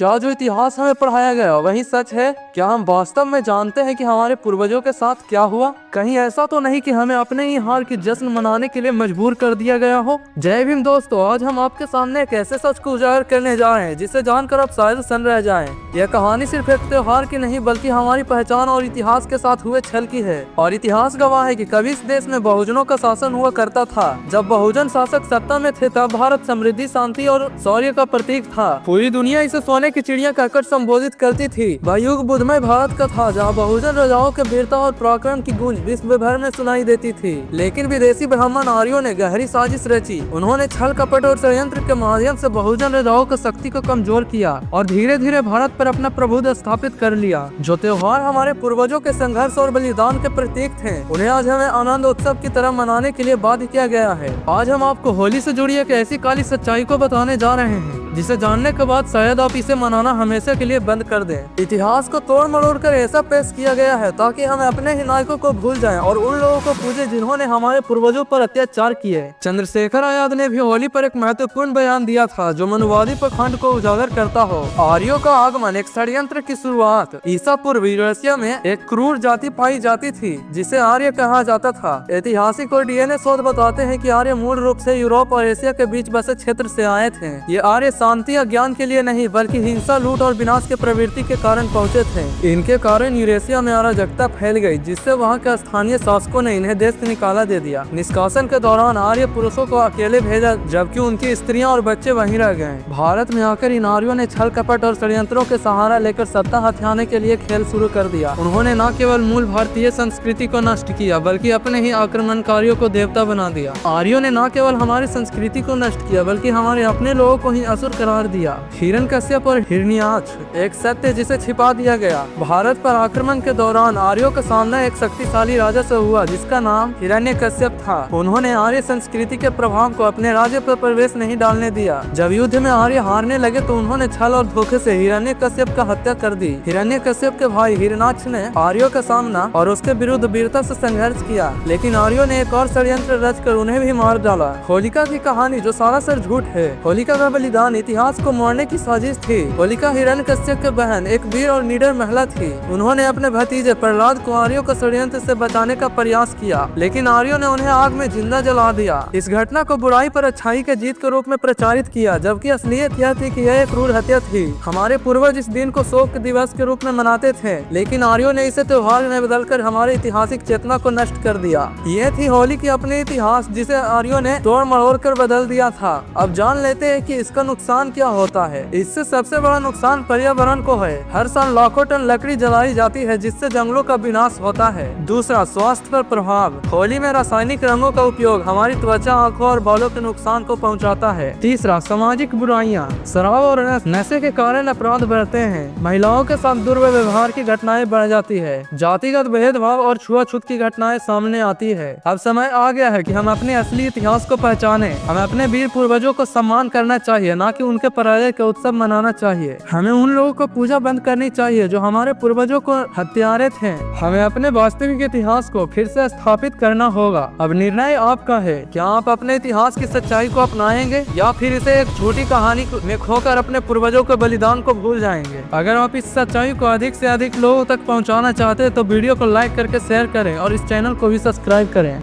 क्या जो इतिहास हमें पढ़ाया गया वही सच है? क्या हम वास्तव में जानते हैं कि हमारे पूर्वजों के साथ क्या हुआ? कहीं ऐसा तो नहीं कि हमें अपने ही हार की जश्न मनाने के लिए मजबूर कर दिया गया हो। जय भीम दोस्तों, आज हम आपके सामने एक ऐसे सच को उजागर करने जा रहे हैं जिसे जानकर आप शायद सन्न रह जाएं। यह कहानी सिर्फ एक त्योहार की नहीं बल्कि हमारी पहचान और इतिहास के साथ हुए छल की है। और इतिहास गवाह है कि कभी इस देश में बहुजनों का शासन हुआ करता था। जब बहुजन शासक सत्ता में थे तब भारत समृद्धि, शांति और शौर्य का प्रतीक था। पूरी दुनिया इसे सोने की चिड़िया कहकर संबोधित करती थी। वह युग बुद्धमय भारत का था जहाँ बहुजन राजाओं के वीरता और पराक्रम की गूंज विश्व भर में सुनाई देती थी। लेकिन विदेशी ब्राह्मण आर्यों ने गहरी साजिश रची। उन्होंने छल कपट और षड्यंत्र के माध्यम से बहुजन राजाओं की शक्ति को कमजोर किया और धीरे धीरे भारत पर अपना प्रभुत्व स्थापित कर लिया। जो त्योहार हमारे पूर्वजों के संघर्ष और बलिदान के प्रतीक थे, उन्हें आज हमें आनंद उत्सव की तरह मनाने के लिए बाध्य किया गया है। आज हम आपको होली से जुड़ी एक ऐसी काली सच्चाई को बताने जा रहे हैं जिसे जानने के बाद शायद आप इसे मनाना हमेशा के लिए बंद कर दें। इतिहास को तोड़ मरोड़ कर ऐसा पेश किया गया है ताकि हम अपने ही नायकों को भूल जाएं और उन लोगों को पूजे जिन्होंने हमारे पूर्वजों पर अत्याचार किए। चंद्रशेखर आजाद ने भी होली पर एक महत्वपूर्ण बयान दिया था जो मनुवादी पखंड को उजागर करता हो। आर्यों का आगमन एक षड्यंत्र की शुरुआत। ईसा पूर्व यूरेशिया में एक क्रूर जाति पाई जाती थी जिसे आर्य कहा जाता था। ऐतिहासिक और डीएनए शोध बताते हैं कि आर्य मूल रूप से यूरोप और एशिया के बीच बसे क्षेत्र से आए थे। ये आर्य शांति या ज्ञान के लिए नहीं बल्कि हिंसा, लूट और विनाश के प्रवृत्ति के कारण पहुंचे थे। इनके कारण यूरेशिया में अराजकता फैल गई जिससे वहां के स्थानीय शासकों ने इन्हें देश से निकाला दे दिया। निष्कासन के दौरान आर्य पुरुषों को अकेले भेजा जबकि उनकी स्त्रियां और बच्चे वहीं रह गए। भारत में आकर इन आर्यों ने छल कपट और षड्यंत्रों के सहारा लेकर सत्ता हथियाने के लिए खेल शुरू कर दिया। उन्होंने न केवल मूल भारतीय संस्कृति को नष्ट किया बल्कि अपने ही आक्रमणकारियों को देवता बना दिया। आर्यों ने न केवल हमारी संस्कृति को नष्ट किया बल्कि हमारे अपने लोगों को ही असुर करार दिया। हिरण्यकश्यप और हिरण्याक्ष एक सत्य जिसे छिपा दिया गया। भारत पर आक्रमण के दौरान आर्यों का सामना एक शक्तिशाली राजा से हुआ जिसका नाम हिरण्यकश्यप था। उन्होंने आर्य संस्कृति के प्रभाव को अपने राज्य पर प्रवेश नहीं डालने दिया। जब युद्ध में आर्य हारने लगे तो उन्होंने छल और धोखे से हिरण्यकश्यप का हत्या कर दी। हिरण्यकश्यप के भाई हिरण्याक्ष ने आर्यों का सामना और उसके विरुद्ध वीरता से संघर्ष किया, लेकिन आर्यों ने एक और षड्यंत्र रचकर उन्हें भी मार डाला। होलिका की कहानी जो सरासर झूठ है। होलिका का बलिदान इतिहास को मोड़ने की साजिश थी। होलिका हिरण्यकश्यप की बहन एक वीर और निडर महिला थी। उन्होंने अपने भतीजे प्रहलाद को आर्यों को षड्यंत्र से बचाने का प्रयास किया, लेकिन आर्यों ने उन्हें आग में जिंदा जला दिया। इस घटना को बुराई पर अच्छाई के जीत के रूप में प्रचारित किया, जबकि असलियत यह थी कि यह एक क्रूर हत्या थी। हमारे पूर्वज इस दिन को शोक दिवस के रूप में मनाते थे, लेकिन आर्यों ने इसे त्योहार में बदलकर हमारे ऐतिहासिक चेतना को नष्ट कर दिया। यह थी होली की अपनी इतिहास जिसे आर्यों ने तोड़ मरोड़ कर बदल दिया था। अब जान लेते हैं कि इसका नुकसान क्या होता है। इससे सबसे बड़ा नुकसान पर्यावरण को है। हर साल लाखों टन लकड़ी जलाई जाती है जिससे जंगलों का विनाश होता है। दूसरा, स्वास्थ्य पर प्रभाव। होली में रासायनिक रंगों का उपयोग हमारी त्वचा, आंखों और बालों के नुकसान को पहुंचाता है। तीसरा, सामाजिक बुराइयां। शराब और नशे के कारण अपराध बढ़ते हैं। महिलाओं के साथ दुर्व्यवहार की घटनाएं बढ़ जाती है। जातिगत भेदभाव और छुआछूत की घटनाएं सामने आती है। अब समय आ गया है कि हम अपने असली इतिहास को पहचाने। हमें अपने वीर पूर्वजों को सम्मान करना चाहिए, न कि उनके पराजय के उत्सव मनाना चाहिए। हमें उन लोगों को पूजा बंद करनी चाहिए जो हमारे पूर्वजों को हत्यारे थे। हमें अपने वास्तविक इतिहास को फिर से स्थापित करना होगा। अब निर्णय आपका है। क्या आप अपने इतिहास की सच्चाई को अपनाएंगे या फिर इसे एक झूठी कहानी में खोकर अपने पूर्वजों के बलिदान को भूल जाएंगे? अगर आप इस सच्चाई को अधिक से अधिक लोगों तक पहुंचाना चाहते हैं तो वीडियो को लाइक करके शेयर करें और इस चैनल को भी सब्सक्राइब करें।